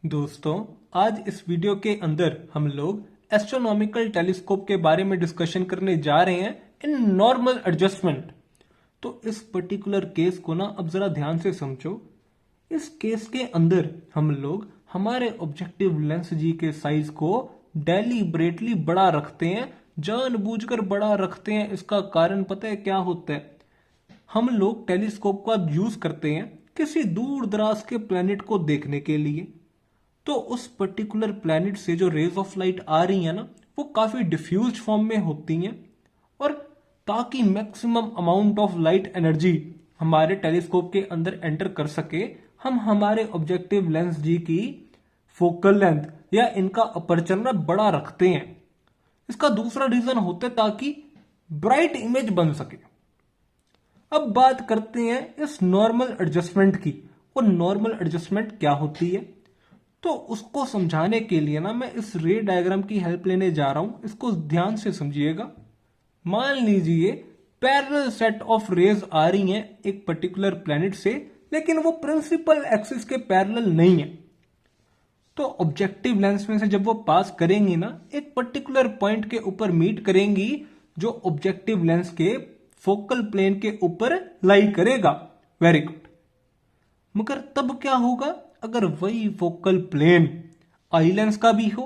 दोस्तों, आज इस वीडियो के अंदर हम लोग एस्ट्रोनॉमिकल टेलीस्कोप के बारे में डिस्कशन करने जा रहे हैं इन नॉर्मल एडजस्टमेंट। तो इस पर्टिकुलर केस को ना अब जरा ध्यान से समझो। इस केस के अंदर हम लोग हमारे ऑब्जेक्टिव लेंस जी के साइज को डेलिबरेटली बड़ा रखते हैं, जानबूझकर बड़ा रखते हैं। इसका कारण पता है क्या होता है? हम लोग टेलीस्कोप का यूज करते हैं किसी दूर दराज के प्लेनेट को देखने के लिए। तो उस पर्टिकुलर प्लेनेट से जो रेज ऑफ लाइट आ रही है ना, वो काफी डिफ्यूज फॉर्म में होती हैं। और ताकि maximum amount of light energy हमारे टेलीस्कोप के अंदर एंटर कर सके, हम हमारे ऑब्जेक्टिव लेंस जी की फोकल लेंथ या इनका अपर्चर ना बड़ा रखते हैं। इसका दूसरा रीजन होता है ताकि ब्राइट इमेज बन सके। अब बात करते हैं इस नॉर्मल एडजस्टमेंट की। और नॉर्मल एडजस्टमेंट क्या होती है, तो उसको समझाने के लिए ना मैं इस रे डायग्राम की हेल्प लेने जा रहा हूं। इसको ध्यान से समझिएगा। मान लीजिए पैरेलल सेट ऑफ रेज आ रही हैं एक पर्टिकुलर प्लेनेट से, लेकिन वो प्रिंसिपल एक्सिस के पैरेलल नहीं है। तो ऑब्जेक्टिव लेंस में से जब वो पास करेंगी ना, एक पर्टिकुलर पॉइंट के ऊपर मीट करेंगी जो ऑब्जेक्टिव लेंस के फोकल प्लेन के ऊपर लाई करेगा। Very good. मगर तब क्या होगा अगर वही फोकल प्लेन आई लेंस का भी हो?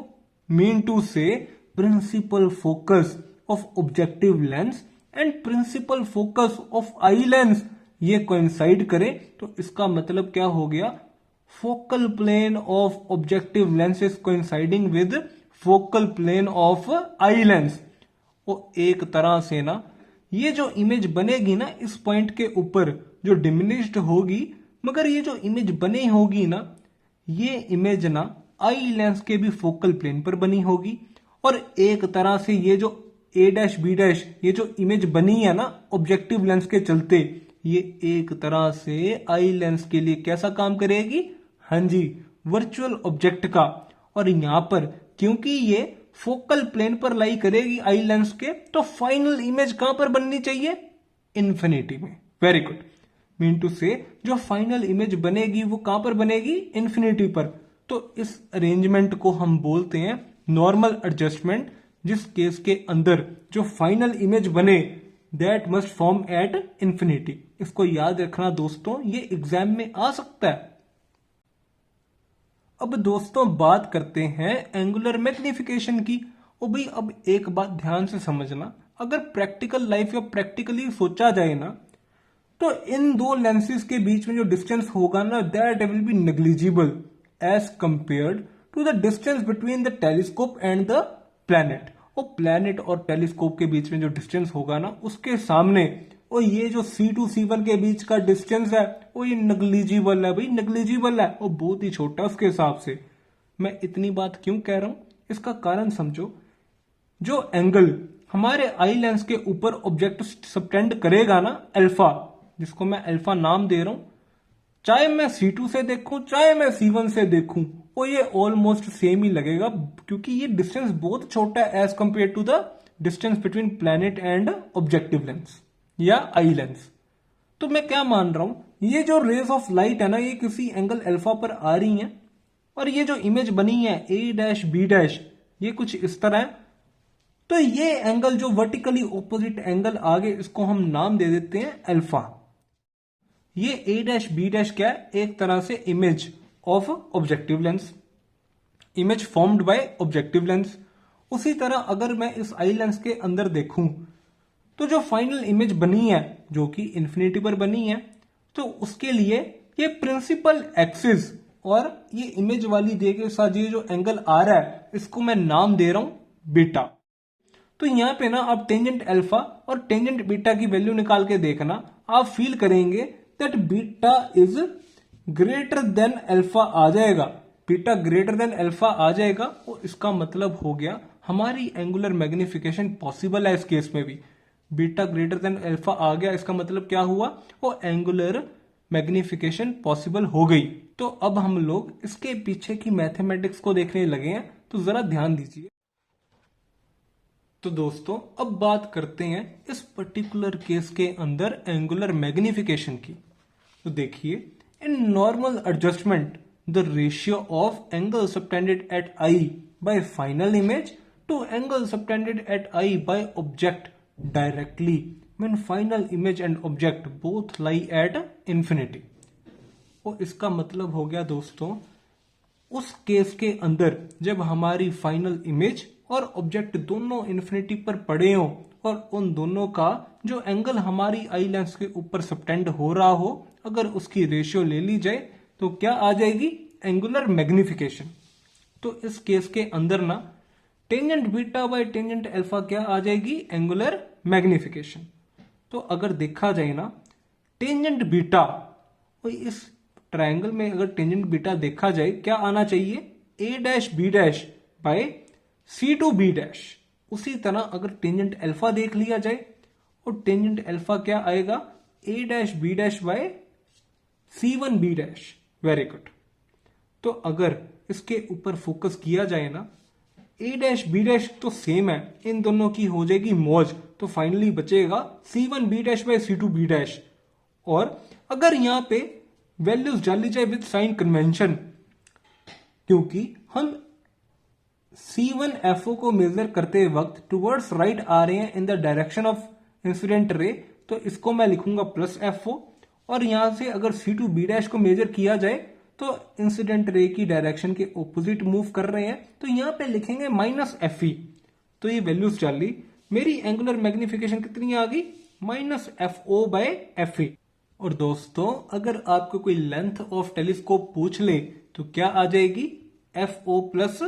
Mean to say principal focus of objective lens and principal focus of eye lens ये कोइंसाइड करे, तो इसका मतलब क्या हो गया? Focal plane of objective lens is coinciding with focal plane of eye lens. वो एक तरह से ना ये जो इमेज बनेगी ना इस पॉइंट के ऊपर जो डिमिनिश्ड होगी, मगर ये जो इमेज बनी होगी ना, ये इमेज ना आई लेंस के भी फोकल प्लेन पर बनी होगी। और एक तरह से ये जो ए डैश बी डैश ये जो इमेज बनी है ना ऑब्जेक्टिव लेंस के चलते, ये एक तरह से आई लेंस के लिए कैसा काम करेगी? हाँ जी, वर्चुअल ऑब्जेक्ट का। और यहां पर क्योंकि ये फोकल प्लेन पर लाई करेगी आई लेंस के, तो फाइनल इमेज कहां पर बननी चाहिए? इन्फिनिटी में। Very good. मीन टू से जो फाइनल इमेज बनेगी वो कहां पर बनेगी? इन्फिनिटी पर। तो इस अरेंजमेंट को हम बोलते हैं नॉर्मल एडजस्टमेंट, जिस केस के अंदर जो फाइनल इमेज बने that must form at infinity. इसको याद रखना दोस्तों, ये एग्जाम में आ सकता है। अब दोस्तों बात करते हैं एंगुलर मैग्निफिकेशन की। ओ भाई, अब एक बात ध्यान से समझना, अगर प्रैक्टिकल लाइफ या प्रैक्टिकली सोचा जाए ना, तो इन दो लेंसेज के बीच में जो डिस्टेंस होगा ना, that will be negligible as compared to the distance between the telescope and the planet. और प्लैनेट और टेलीस्कोप के बीच में जो डिस्टेंस होगा ना, उसके सामने और ये जो C2 C1 के बीच का डिस्टेंस है वो ये नेग्लिजिबल है भाई, नेग्लिजिबल है। और बहुत ही छोटा उसके हिसाब से। मैं इतनी बात क्यों कह रहा हूं, इसका कारण समझो। जो एंगल हमारे आई लेंस के ऊपर ऑब्जेक्ट सबटेंड करेगा ना, अल्फा, जिसको मैं अल्फा नाम दे रहा हूं, चाहे मैं C2 से देखूं चाहे मैं C1 से देखूं, वो ये ऑलमोस्ट सेम ही लगेगा, क्योंकि ये डिस्टेंस बहुत छोटा है as compare to the distance between planet and objective lens या आई लेंस। तो मैं क्या मान रहा हूं, ये जो रेज ऑफ लाइट है ना, ये किसी एंगल अल्फा पर आ रही हैं, और ये जो इमेज बनी है ए डैश बी डैश, ये कुछ इस तरह है। तो ये एंगल जो वर्टिकली ऑपोजिट एंगल आगे, इसको हम नाम दे देते हैं अल्फा। ये ए डैश बी डैश क्या है? एक तरह से image of objective lens, image formed by objective lens. उसी तरह अगर मैं इस आई लेंस के अंदर देखूं, तो जो फाइनल इमेज बनी है जो कि इन्फिनिटी पर बनी है, तो उसके लिए ये प्रिंसिपल एक्सिस और ये इमेज वाली जे के साथ ये जो एंगल आ रहा है, इसको मैं नाम दे रहा हूं बीटा। तो यहां पे ना आप टेंजेंट अल्फा और टेंजेंट बीटा की वैल्यू निकाल के देखना, आप फील करेंगे that beta is greater than alpha आ जाएगा। बीटा ग्रेटर देन अल्फा आ जाएगा, और इसका मतलब हो गया हमारी एंगुलर मैग्निफिकेशन पॉसिबल है। इस केस में भी बीटा ग्रेटर देन अल्फा आ गया, इसका मतलब क्या हुआ? वो एंगुलर मैग्निफिकेशन पॉसिबल हो गई। तो अब हम लोग इसके पीछे की मैथमेटिक्स को देखने लगे हैं, तो जरा ध्यान दीजिए। तो दोस्तों अब बात करते हैं इस पर्टिकुलर केस के अंदर एंगुलर मैग्निफिकेशन की। तो देखिए, in normal adjustment the ratio of angle subtended at I bye final image to angle subtended at eye by object directly when final image and object both lie at infinity। और इसका मतलब हो गया दोस्तों, उस केस के अंदर जब हमारी फाइनल इमेज और ऑब्जेक्ट दोनों इन्फिनिटी पर पड़े हो और उन दोनों का जो एंगल हमारी आई लेंस के ऊपर सबटेंड हो रहा हो, अगर उसकी रेशियो ले ली जाए तो क्या आ जाएगी? Angular magnification. तो इस केस के अंदर ना tangent beta by tangent alpha क्या आ जाएगी? Angular magnification. तो अगर देखा जाए ना टेंजेंट बीटा, इस ट्रायंगल में अगर टेंजेंट बीटा देखा जाए क्या आना चाहिए? A dash B dash by C to B dash. उसी तरह अगर टेंजेंट अल्फा देख लिया जाए और टेंजेंट अल्फा क्या आएगा? A dash B dash by C one B dash. Very good. तो अगर इसके ऊपर फोकस किया जाए ना, ए डैश बी डैश तो सेम है, इन दोनों की हो जाएगी मौज, तो फाइनली बचेगा C one B dash by C to B dash. और अगर यहां पे वैल्यूज डाल ली जाए विद साइन कन्वेंशन, क्योंकि हम C1FO को मेजर करते वक्त टुवर्ड्स राइट आ रहे हैं in the direction of incident ray, तो इसको मैं लिखूंगा प्लस FO। और यहां से अगर C2B डैश को मेजर किया जाए तो इंसिडेंट रे की डायरेक्शन के ऑपोजिट मूव कर रहे हैं, तो यहां पे लिखेंगे माइनस FE। तो ये वैल्यूज डाल ली, मेरी एंगुलर मैग्निफिकेशन कितनी आ गई? Minus FO by FE। और दोस्तों अगर आपको कोई लेंथ ऑफ टेलीस्कोप पूछ ले तो क्या आ जाएगी? FO plus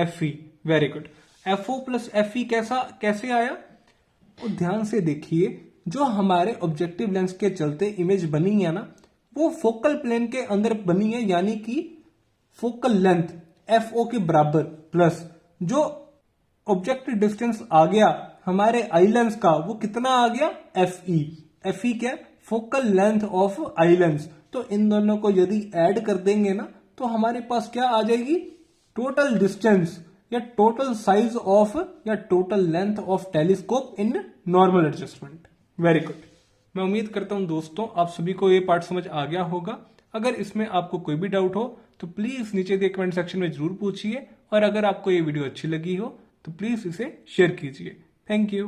FE। Very good. FO plus FE कैसे आया? तो ध्यान से देखिए, जो हमारे ऑब्जेक्टिव लेंस के चलते इमेज बनी है ना, वो फोकल प्लेन के अंदर बनी है, यानी कि फोकल लेंथ FO के बराबर प्लस जो ऑब्जेक्टिव डिस्टेंस आ गया हमारे आई लेंस का, वो कितना आ गया? FE। FE क्या? Focal length of eye lens. तो इन दोनों को यदि ऐड कर देंगे ना तो हमारे पास क्या आ जाएगी? टोटल डिस्टेंस या टोटल साइज ऑफ या total length of telescope in normal adjustment. Very good. मैं उम्मीद करता हूं दोस्तों आप सभी को ये पार्ट समझ आ गया होगा। अगर इसमें आपको कोई भी डाउट हो तो प्लीज नीचे दिए कमेंट सेक्शन में जरूर पूछिए, और अगर आपको ये वीडियो अच्छी लगी हो तो प्लीज इसे शेयर कीजिए। Thank you.